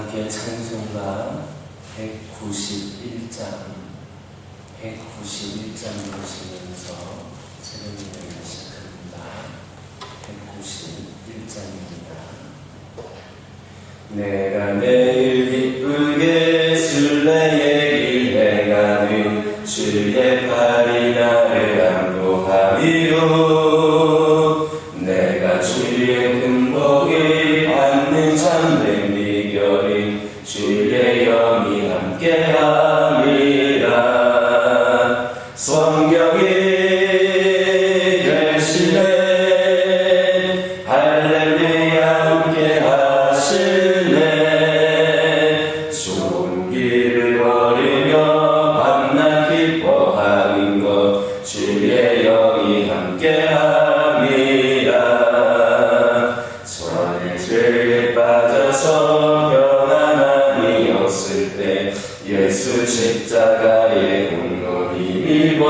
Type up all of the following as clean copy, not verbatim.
함께 찬송가 191장 부르시면서 세례명을 시작합니다. 191장입니다. 내가 내일 기쁘게 순례의 길에 가는 주의 팔이 나를 안도하리로. 내가 주의 큰 복을 받는 참된 비결인 주의 영이 함께함이라. 성경이 결심해 할렐루야 함께하시네. 좋은 길을 걸으며 밤낮 기뻐하는 것 주의 영이 함께함이라. 전에 죄에 빠져서 편안함이 없을 때 예수 십자가의 공로 힘입어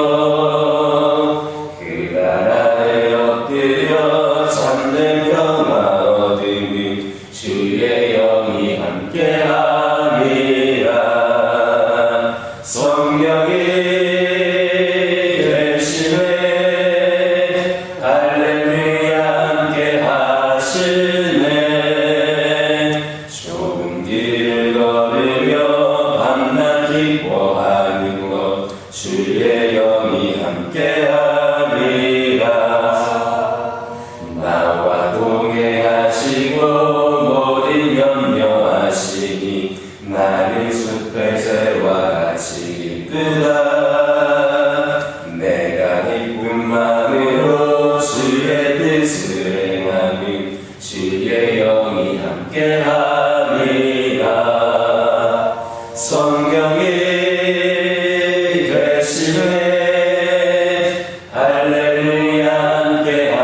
그날 아래 엎드려 참된 평화 얻으니 주의 영이 함께함이라. 성령이 결심해 할렐루야 함께하시네. 좁은 길을 걸으며 밤낮 기뻐하는 것 주의 영이 함께함이라. 나와 동행하시고 모든 염려하시니 나는 숲의 새와 같이 기쁘다. 내가 기쁜 마음으로 주의 뜻을 행하니 주의 영이 함께함이라. 성경이 결심해 할렐루야 함께하시네.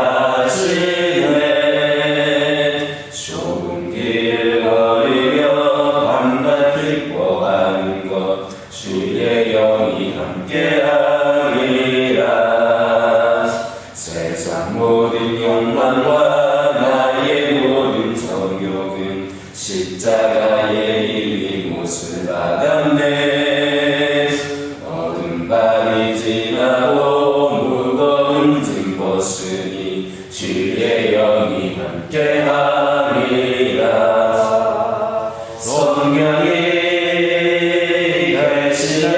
좁은 길을 걸으며 밤낮 기뻐하는 것 주의 영이 함께함이라. 세상 모든 욕망과 나의 모든 정욕은 십자가에 이미 못을 받았네. 어둠 밤이 지나고 무거운 짐 벗으니 주의 영이 함께함이라. 성령이 결심해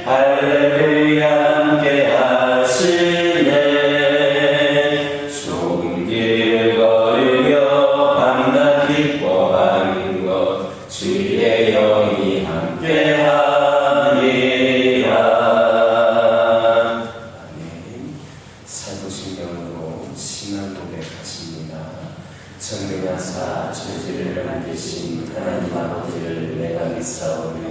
할렐루야 함께하시네. 좁은 길을 걸으며 밤낮 기뻐하는 것 주의 영이 함께함이라. 아멘. 사도신경으로 신앙 고백하십니다. 전능하사 죄지를 남기신 하나님 아버지를 내가 믿사오며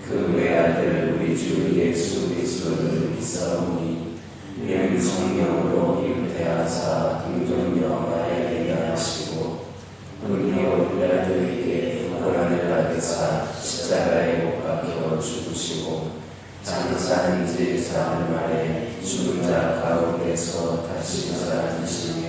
그 외아들 우리 주 예수 그리스도를 믿사오니 이는 성령으로 잉태하사 동정녀 마리아에게 하시고 본요 빌라도에게 고난을 받으사 십자가에 못 박혀 죽으시고 장사한 지 사흘 만에 죽은 자 가운데서 다시 살아나시며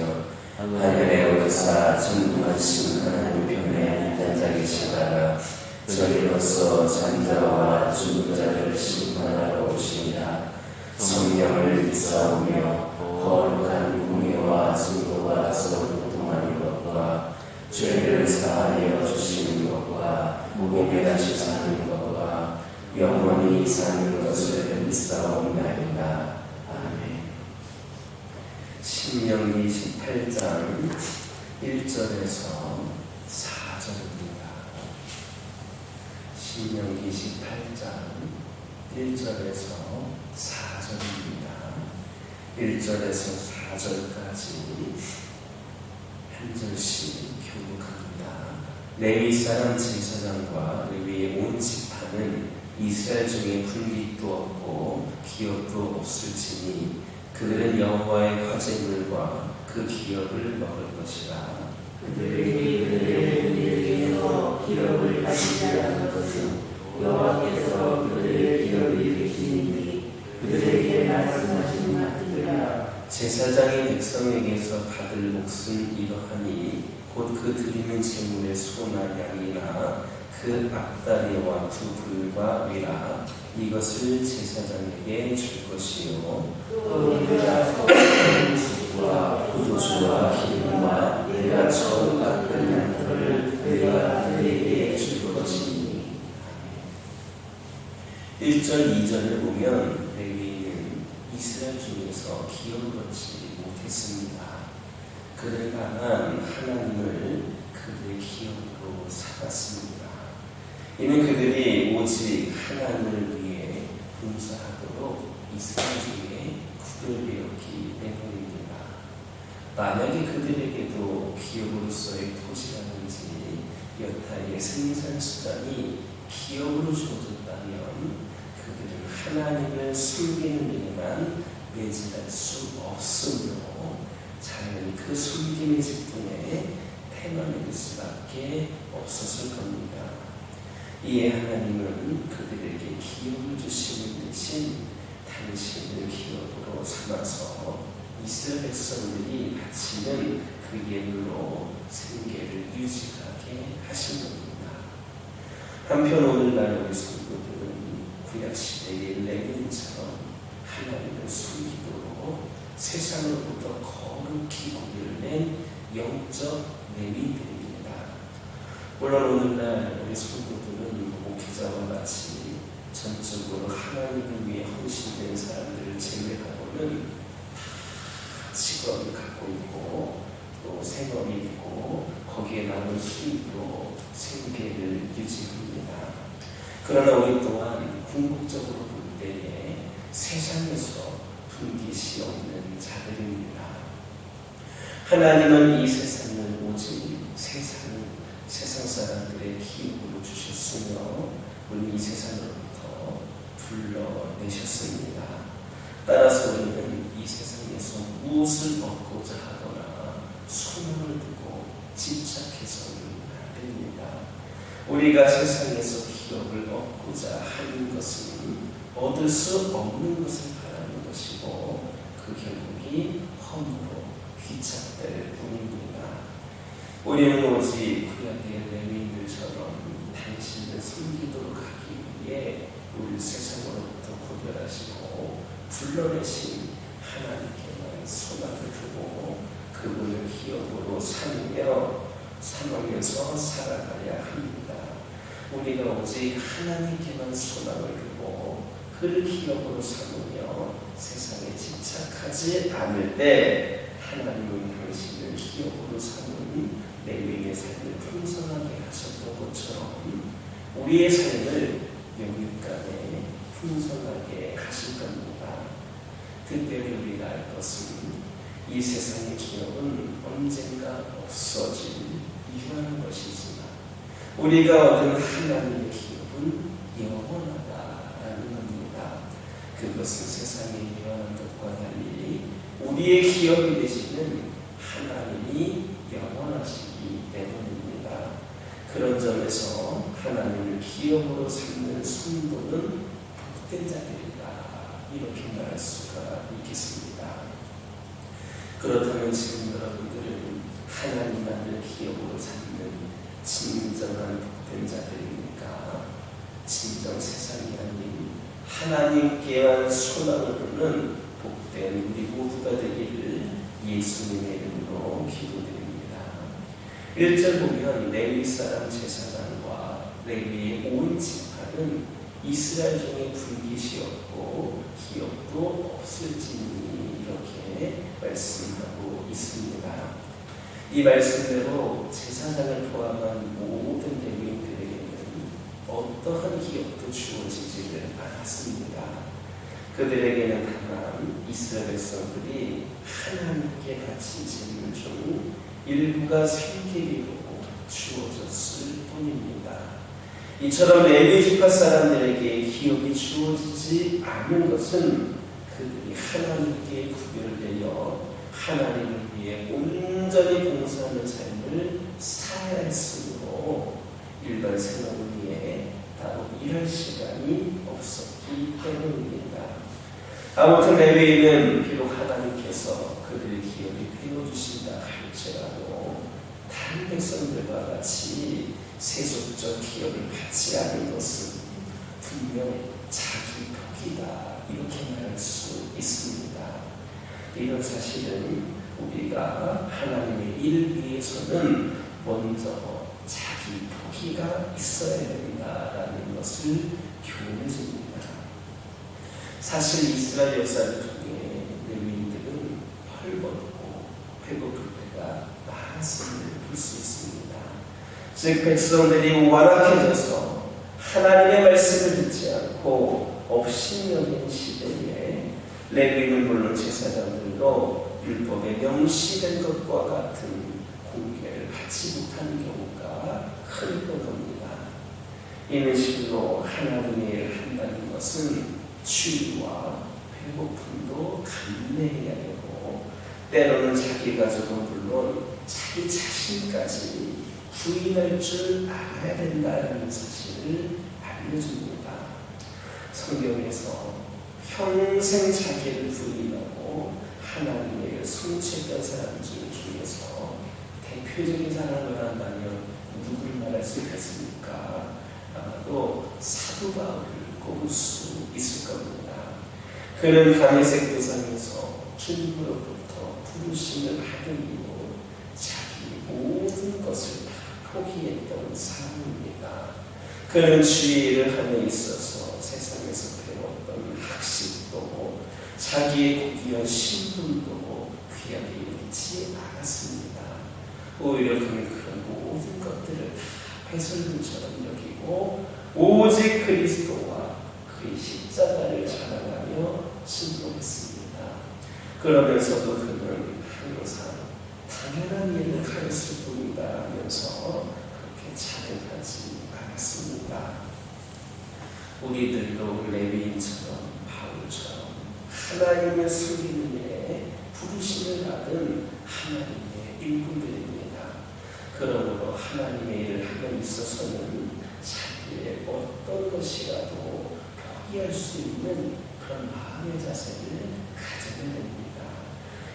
하늘에 오르사 전능하신 하나님 편에 앉아 계시다가 저리로서 산자와 죽은 자를 심판하러 오시니라. 성령을 믿사오며 거룩한 공예와 증거가 서로 통하는 것과 죄를 사하여 주시는 것과 몸에 다시 사는 것과 영원히 사는 것을 믿사옵나이다. 아멘. 신명기 18장 1절에서 4절입니다. 신명기 18장 1절에서 4절입니다. 1절에서 4절까지 한 절씩 교독합니다. 레위 사람 제사장과 레위의 온 지파는 이스라엘 중에 분깃도 없고 기업도 없을지니 그들은 여호와의 화제물과 그 기업을 먹을 것이라. 그들에게 그들에게서 기업을 가지지 않은 것은 여호와께서 그들의 기업을 일으키니 그들에게 말씀하신 같으리라. 제사장이 백성에게서 받을 몫은 이러하니 곧 그 드리는 제물의 소나 양이나 그 앞다리와 두 불과 위라 이것을 제사장에게 줄 것이요 또 내가 소금과 식과 포도주와 기름과 내가 처음 깎은 양털을 내가 그에게 줄 것이니. 1절 2절을 보면 레위인은 이스라엘 중에서 기업을 얻지 못했습니다. 그들은 다만 하나님을 그들의 기업으로 삼았습니다. 이는 그들이 오직 하나님을 위해 봉사하도록 이스라엘 중에 구별되었기 때문입니다. 만약에 그들에게도 기업으로서의 토지라든지 여타의 생산 수단이 기업으로 주어졌다면 그들은 하나님을 숨기는 일에만 매진할 수 없으므로 자연히 그 숨김의 직분에 패망일 수밖에 없었을 겁니다. 이에 하나님은 그들에게 기업을 주시는 대신 당신을 기업으로 삼아서 이스라엘 백성들이 바치는 그 예물로 생계를 유지하게 하신 겁니다. 한편 오늘날 우리 성도들은 구약시대의 레위인처럼 하나님을 숨기도록 세상으로부터 거룩히 구별된 영적 레위인들입니다. 물론 오늘날 우리 성도들은 목회자와 같이 전적으로 하나님을 위해 헌신된 사람들을 제외하고는 직업을 갖고 있고 또 생업이 있고 거기에 남은 수입으로 생계를 유지합니다. 그러나 우리 또한 궁극적으로 볼 때에 세상에서 분깃이 없는 자들입니다. 하나님은 이 세상을 오직 세상 사람들의 기업으로 주셨으며 우리 이 세상으로부터 불러내셨습니다. 따라서 우리는 이 세상에서 무엇을 얻고자 하거나 소망을 두고 집착해서는 안 됩니다. 우리가 세상에서 기업을 얻고자 하는 것은 얻을 수 없는 것을 바라는 것이고 그 결국이 험으로 귀착될 뿐입니다. 우리는 오직 구약의 레위인들처럼 당신을 섬기도록 하기 위해 우리 세상으로부터 구별하시고 불러내신 하나님께만 소망을 두고 그분을 기업으로 삼으면서 살아가야 합니다. 우리가 오직 하나님께만 소망을 두고 그를 기업으로 삼으며 세상에 집착하지 않을 때 하나님은 당신을 기업으로 삼은 레위인의 삶을 풍성하게 하셨던 것처럼 우리의 삶을 영육간에 풍성하게 하실 겁니다. 특별히 우리가 알 것은 이 세상의 기업은 언젠가 없어질 유한한 것이지만 우리가 얻은 하나님의 기업은 영원하다라는 겁니다. 그것은 세상의 유한한 것과 달리 우리의 기업이 되시는 하나님이 영원하시기 때문입니다. 그런 점에서 하나님을 기업으로 삼는 성도는 복된 자들이다 이렇게 말할 수가 있겠습니다. 그렇다면 지금 여러분들은 하나님만을 기업으로 삼는 진정한 복된 자들입니까? 진정 세상이 아닌 하나님께만 소망을 두는 복된 우리 모두가 되기를 예수님의 이름으로 기도드립니다. 1절 보면 레위 사람 제사장과 레위의 온 지파는 이스라엘 중에 분깃이었고 기업도 없을지니 이렇게 말씀하고 있습니다. 이 말씀대로 제사장을 포함한 모든 레위인들에게는 어떠한 기업도 주어지지를 않았습니다. 그들에게는 다만 이스라엘 백성들이 하나님께 바친 제물 중 일부가 생계비로 주어졌을 뿐입니다. 이처럼 레위 지파 사람들에게 기업이 주어지지 않는 것은 그들이 하나님께 구별되어 하나님을 위해 온전히 봉사하는 삶을 살아야 했으므로 일반 생활을 위해 따로 일할 시간이 없었기 때문입니다. 아무튼 레위인은 비록 하나님께서 그들의 기업이 되어주신다 할지라도 다른 백성들과 같이 세속적 기업을 받지 않은 것은 분명 자기 복이다, 이렇게 말할 수 있습니다. 이런 사실은 우리가 하나님의 일을 위해서는 먼저 자기 복이가 있어야 된다라는 것을 교훈해 줍니다. 사실 이스라엘 역사를 통해 레위인들은 헐벗고 배고플 때가 많았음을 볼 수 있습니다. 즉 백성들이 완악해져서 하나님의 말씀을 듣지 않고 업신여긴 시대에 레위인은 물론 제사장들도 율법에 명시된 것과 같은 공개를 받지 못하는 경우가 큰 겁니다. 이는 실로 하나님의 일을 한다는 것은 추위와 배고픔도 감내해야 되고 때로는 자기 가족은 물론 자기 자신까지 부인할 줄 알아야 된다는 사실을 알려줍니다. 성경에서 평생 자기를 부인하고 하나님의 일을 성취했던 사람들 중에서 대표적인 사람을 한다면 누굴 말할 수 있겠습니까? 아마도 사도 바울을 꼽을 수 있을 겁니다. 그는 다메섹 도상에서 주님으로부터 부르심을 받은 이후 자기 모든 것을 다 포기했던 사람입니다. 그는 주의 일을 함에 있어서 세상에서 배웠던 학식도 자기의 고귀한 신분도 귀하게 여기지 않았습니다. 오히려 그는 그런 모든 것들을 다 배설물처럼 여기고 오직 그리스도와 그의 십자가를 자랑하며 순종했습니다. 그러면서도 그는 항상 당연한 일을 하였을 뿐이다 하면서 그렇게 자격하지 않았습니다. 우리들도 레위인처럼 바울처럼 하나님을 섬기는 일에 부르심을 받은 하나님의 일꾼들입니다. 그러므로 하나님의 일을 하고 있어서는 자기의 어떤 것이라도 포기할 수 있는 그런 마음의 자세를 가져야 됩니다.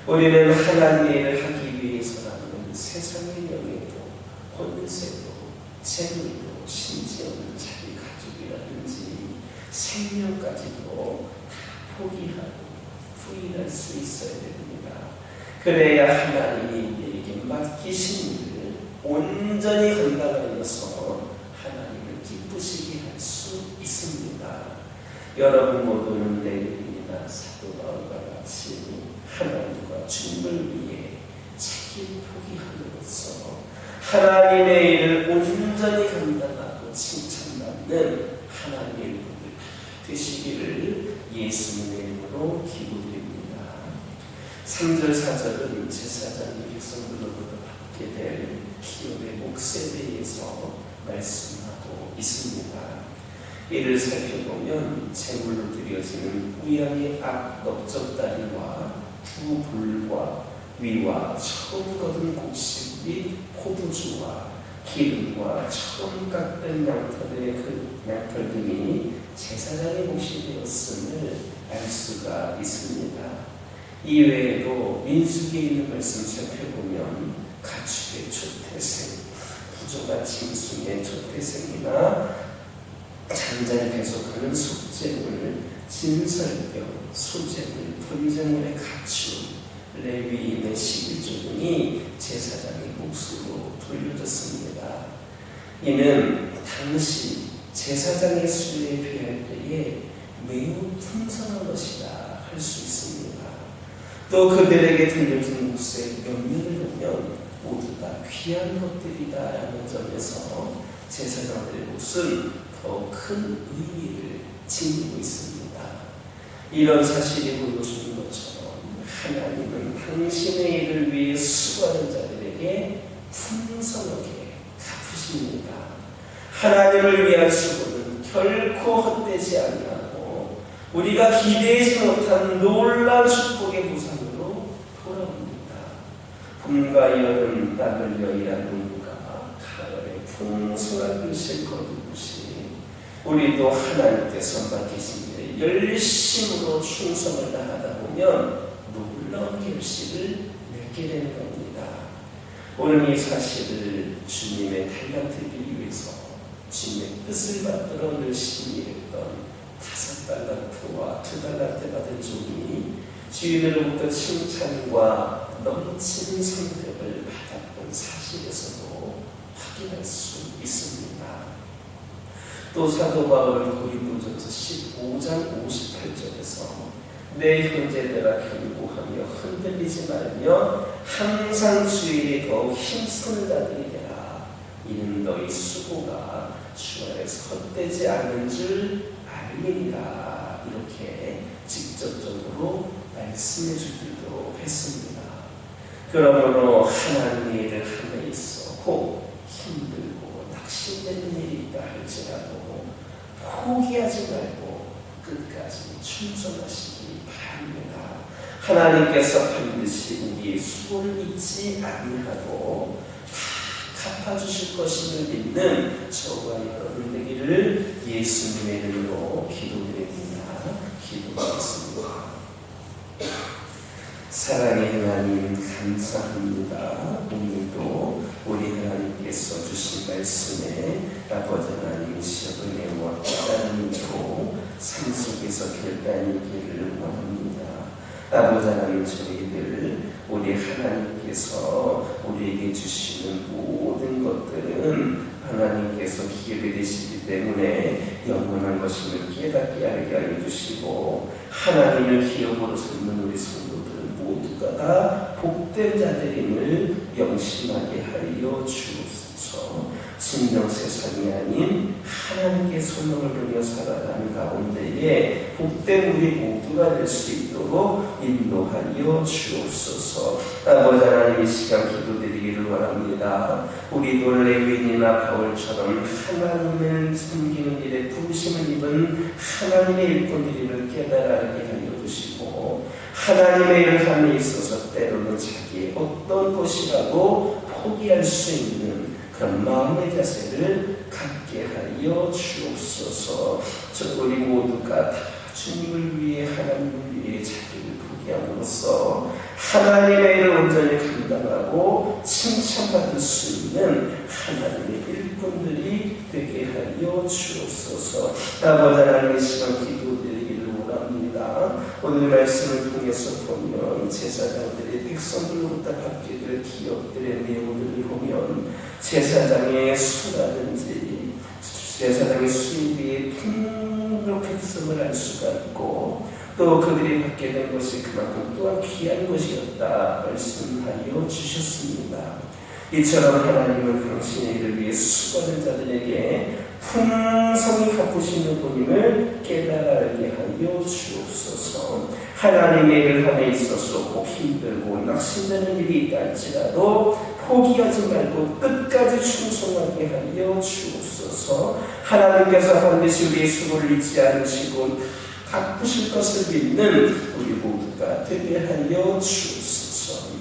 우리는 하나님의 일을 하기 위해서라면 세상의 명예도 권세도 재물도 심지어는 자기 가족이라든지 생명까지도 다 포기하고 부인할 수 있어야 됩니다. 그래야 하나님이 우리에게 맡기신 일을 온전히 감당하여서 하나님을 기쁘시게 할 수 있습니다. 여러분 모두는 레위인이나 사도 바울과 같이 하나님과 주님을 위해 자기를 포기함으로써 하나님의 일을 온전히 감당하고 칭찬받는 하나님의 일꾼들 되시기를 예수님의 이름으로 기도드립니다. 3절 4절은 제사장이 백성들로부터 받게 될 기업의 몫에 대해서 말씀하고 있습니다. 이를 살펴보면 제물로 드려지는 우양의 악 넓적다리와 두 볼과 위와 처음 거둔 곡식 및 포도주와 기름과 처음 깎은 양털 등이 제사장의 몫이 되었음을 알 수가 있습니다. 이외에도 민수기에 있는 말씀 살펴보면 가축의 초태생, 부조가 짐승의 초태생이나 잔잘 배속하는 속죄물, 진설병, 소재물, 분쟁물의 가축, 레위인의 11조 등이 제사장의 몫으로 돌려졌습니다. 이는 당시 제사장의 수에 비할 때에 매우 풍성한 것이라 할 수 있습니다. 또 그들에게 돌려진 몫의 면면을 보면 모두 다 귀한 것들이다라는 점에서 제사장들의 몫은 더 큰 의미를 지니고 있습니다. 이런 사실이 보여주는 것처럼 하나님은 당신의 일을 위해 수고하는 자들에게 풍성하게 갚으십니다. 하나님을 위한 수고는 결코 헛되지 아니하고 우리가 기대하지 못한 놀라운 축복의 보상으로 돌아옵니다. 봄과 여름 땀을 여일한 눈과 가을에 풍성한 글씨를 거두듯이 우리도 하나님께서 맡기신 일에 열심으로 충성을 다하다 보면 놀라운 결실을 맺게 되는 겁니다. 오늘 이 사실을 주님의 달란트를 위해서 주님의 뜻을 받들어 열심히 했던 5달란트와 2달란트 받은 종이 주인으로부터 칭찬과 넘치는 성격을 받았던 사실에서도 확인할 수 있습니다. 또 사도 바울 고린도전서 15장 58절에서 내 형제들아 견고하며 흔들리지 말며 항상 주일에 더욱 힘쓰는 자들이 되라. 이는 너희 수고가 주 안에서 헛되지 않는 줄 알리니라. 이렇게 직접적으로 말씀해 주기도 했습니다. 그러므로 하나님의 일을 함에 있어 혹 힘들고 낙심되는 일이 있다 할지라도 포기하지 말고 끝까지 충성하시기 바랍니다. 하나님께서 반드시 우리의 수고를 잊지 아니하고 다 갚아주실 것임을 믿는 저와 여러분 되기를 예수님의 이름으로 기도드립니다. 기도하겠습니다. 사랑의 하나님 감사합니다. 오늘도 우리 하나님께서 주신 말씀에 아버지 하나님 시험을 내와 깨달음이 있고 삶 속에서 결단이 있기를 원합니다. 아버지 하나님 저희들 우리 하나님께서 우리에게 주시는 모든 것들은 하나님께서 기업이 되시기 때문에 영원한 것임을 깨닫게 하게 하여 주시고 하나님을 기업으로 삼는 우리 성도들은 모두가 다 복된 자들임을 명심하게 하여 주옵소서. 진정 세상이 아닌 하나님께 소명을 두며 살아가는 가운데에 복된 우리 모두가 될 수 있도록 인도하여 주옵소서. 아버지 하나님 이 시간 기도드리기를 원합니다. 우리도 레위인이나 바울처럼 하나님을 섬기는 일에 부르심을 입은 하나님의 일꾼들임을 깨달게 하여 주시고 하나님의 일을 함에 있어서 때로는 자기의 어떤 것이라도 포기할 수 있는 그런 마음의 자세를 갖게 하여 주옵소서. 우리 모두가 다 주님을 위해 하나님을 위해 자기를 포기함으로써 하나님의 일을 온전히 감당하고 칭찬받을 수 있는 하나님의 일꾼들이 되게 하여 주옵소서. 아버지 하나님의 시간 기도드리기를 원합니다. 오늘 말씀을 통해서 보면 제사장들이 백성들로부터 받게 될 기업들의 내용들을 보면 제사장의 수라든지 제사장의 수입이 풍족했음을 알 수가 있고 또 그들이 받게 된 것이 그만큼 또한 귀한 것이었다 말씀하여 주셨습니다. 이처럼 하나님은 당신의 일을 위해 수고하는 자들에게 풍성히 갚으시는 분임을 깨달게 하여 주옵소서. 하나님의 일을 함에 있어서 혹 힘들고 낙심되는 일이 있다 할지라도 포기하지 말고 끝까지 충성하게 하여 주옵소서. 하나님께서 반드시 우리의 수고를 잊지 않으시고 갚으실 것을 믿는 우리 모두가 되게 하여 주옵소서.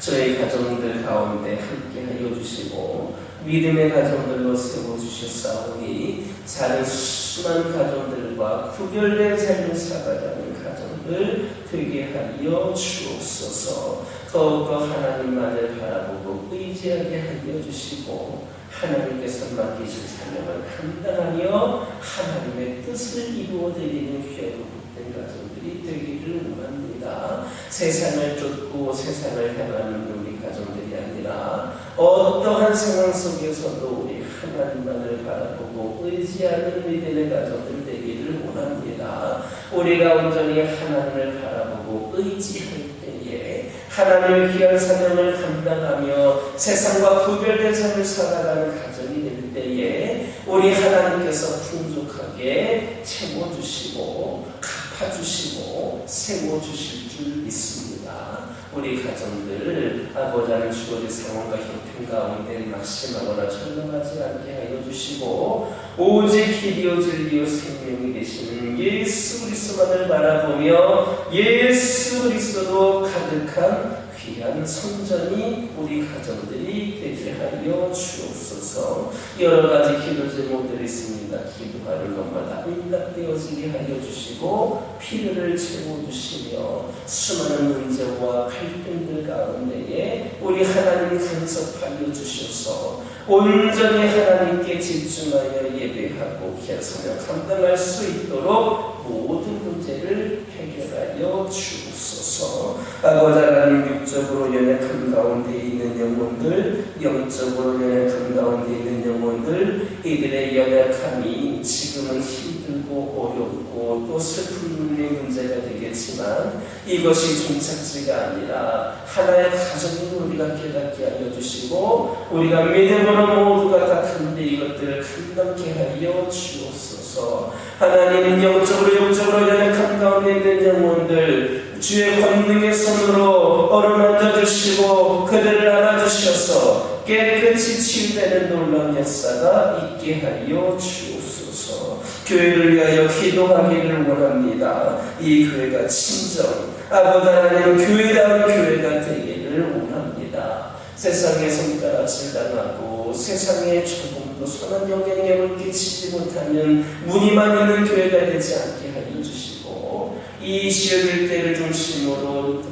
저희 가정들 가운데 함께 하여 주시고 믿음의 가정들로 세워주셨사오니 사는 수많은 가정들과 구별된 삶을 살아가는 가정들 되게 하여 주옵소서. 더욱더 하나님만을 바라보고 의지하게 하여 주시고 하나님께서 맡기신 사명을 감당하며 하나님의 뜻을 이루어드리는 귀하고 복된 가정들이 되기를 원합니다. 세상을 쫓고 세상을 향하는 우리 가정들이 아니라 어떠한 상황 속에서도 우리 하나님만을 바라보고 의지하는 믿음의 가정들 되기를 원합니다. 우리가 온전히 하나님을 바라보고 의지할 때에 하나님의 귀한 사명을 감당하며 세상과 구별된 삶을 살아가는 가정이 될 때에 우리 하나님께서 풍족하게 채워주시고 갚아주시고 세워주실 줄 믿습니다. 우리 가정들 아버지 하나님 주어진 상황과 형편 가운데 낙심하거나 절망하지 않게 하여 주시고 오직 길이요 진리요 생명이 되시는 예수 그리스도만을 바라보며 예수 그리스도로 가득한 귀한 성전이 우리 가정들이 되게 하여 주옵소서. 주옵소서. 여러 가지 기도 제목들이 있습니다. 기도하는 것마다 응답되어지게 하여 주시고 필요를 채워주시며 수많은 문제와 갈등들 가운데에 우리 하나님 간섭하여 주셔서 온전히 하나님께 집중하여 예배하고 귀한 사명 감당할 수 있도록 모든 문제를 해결하여 주옵소서. 아버지 하나님, 육적으로 연약한 가운데 있는 영혼들, 영적으로 연약한 가운데 있는 영혼들, 이들의 연약함이 지금은 힘들고 어렵고 또 슬픈 문제가 되겠지만 이것이 종착지가 아니라 하나의 가정인 우리가 깨닫게 하여 주시고 우리가 믿음으로 모두가 다 함께 이것들을 감당케 하여 주옵소서. 하나님은 영적으로 연약한 가운데 있는 영혼들 주의 권능의 손으로 어루만져 주시고 그들을 안아주셔서 깨끗이 치유되는 놀라운 역사가 있게 하여 주옵소서. 교회를 위하여 기도하기를 원합니다. 이 교회가 친정 아버지 하나님 교회다운 교회가 되기를 원합니다. 세상의 손가락질 당하고 세상에 조금도 선한 영향력을 끼치지 못하는 무늬만 있는 교회가 되지 않게 하여 주시고 이 지역 일대를 중심으로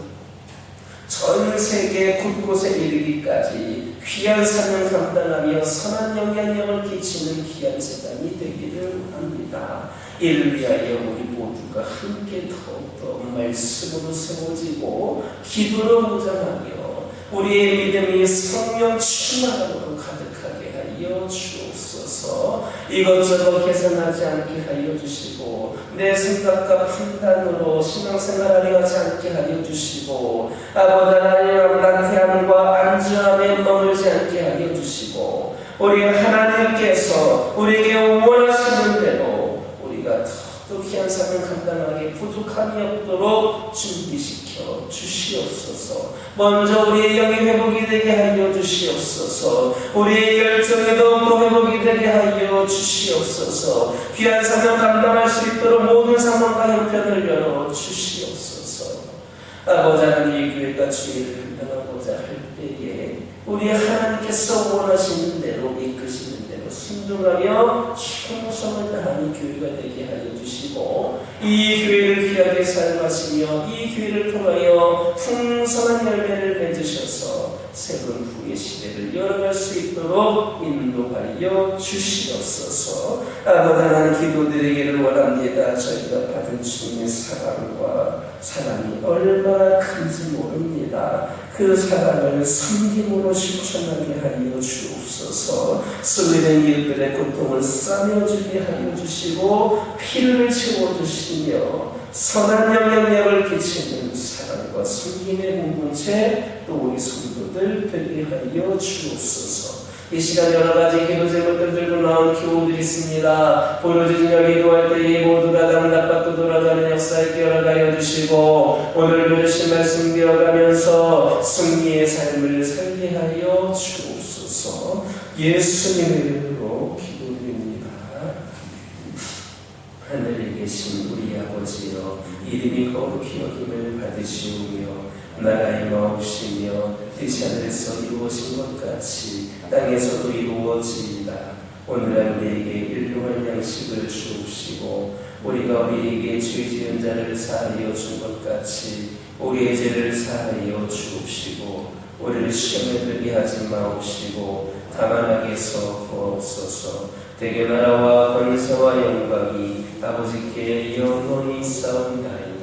전 세계 곳곳에 이르기까지 귀한 사명 감당하며 선한 영향력을 끼치는 귀한 재단이 되기를 합니다. 이를 위하여 우리 모두가 함께 더욱더 말씀으로 세워지고 기도로 무장하며 우리의 믿음이 성령 충만함으로 가득하게 하여 주옵소서. 이것저것 계산하지 않게 하여 주시고 내 생각과 판단으로 신앙생활하려 하지 않게 하여 주시고 아버지 하나님 나태함과 안주함에 머물지 않게 하여 주시고 우리 하나님께서 우리에게 원하시는 대로 우리가 또 귀한 사명 감당하기에 부족함이 없도록 준비시켜 주시옵소서. 먼저 우리의 영이 회복이 되게 하여 주시옵소서. 우리의 열정이 더욱더 회복이 되게 하여 주시옵소서. 귀한 사명 감당할 수 있도록 모든 상황과 형편을 열어 주시옵소서. 아버지 하나님, 이 교회가 주의를 감당하고자 할 때에 우리 하나님께서 원하시는 대로 이끄시는 대로 순종하며 충성을 다하는 교회가 되게 하여 주시고 이 교회를 귀하게 사용하시며 이 교회를 통하여 풍성한 열매를 맺으셔서 새로운 후의 시대를 열어갈 수 있도록 인도하여 주시옵소서. 아버지 하나님, 기도드리기를 원합니다. 저희가 받은 주님의 사랑과 사랑이 얼마나 큰지 모릅니다. 그 사랑을 섬김으로 실천하게 하여 주옵소서. 소외된 이웃들의 고통을 싸매주게 하여 주시고 피를 채워주시며 선한 영향력을 끼치는 사랑과 섬김의 공동체 또 우리 성도들 되게 하여 주옵소서. 이 시간 여러 가지 기도 제목들 들고 나온 교우들이 있습니다. 보여주시며 기도할 때에 모두가 담답받고 돌아가는 역사에 깨어나게 주시고 오늘 주신 말씀 되어가면서 승리의 삶을 살게 하여 주옵소서. 예수님의 이름으로 기도드립니다. 하늘에 계신 우리 아버지여, 이름이 거룩히 여김을 받으시오며 나라의 마옵시며 뜻이 하늘에서 이루어진 것 같이 땅에서도 이루어지이다. 오늘날 우리에게 일용할 양식을 주옵시고 우리가 우리에게 죄 지은 자를 사하여 준 것 같이 우리의 죄를 사하여 주옵시고 우리를 시험에 들게 하지 마옵시고 다만 악에서 구하옵소서. 대개 나라와 권세와 영광이 아버지께 영원히 싸움나이다.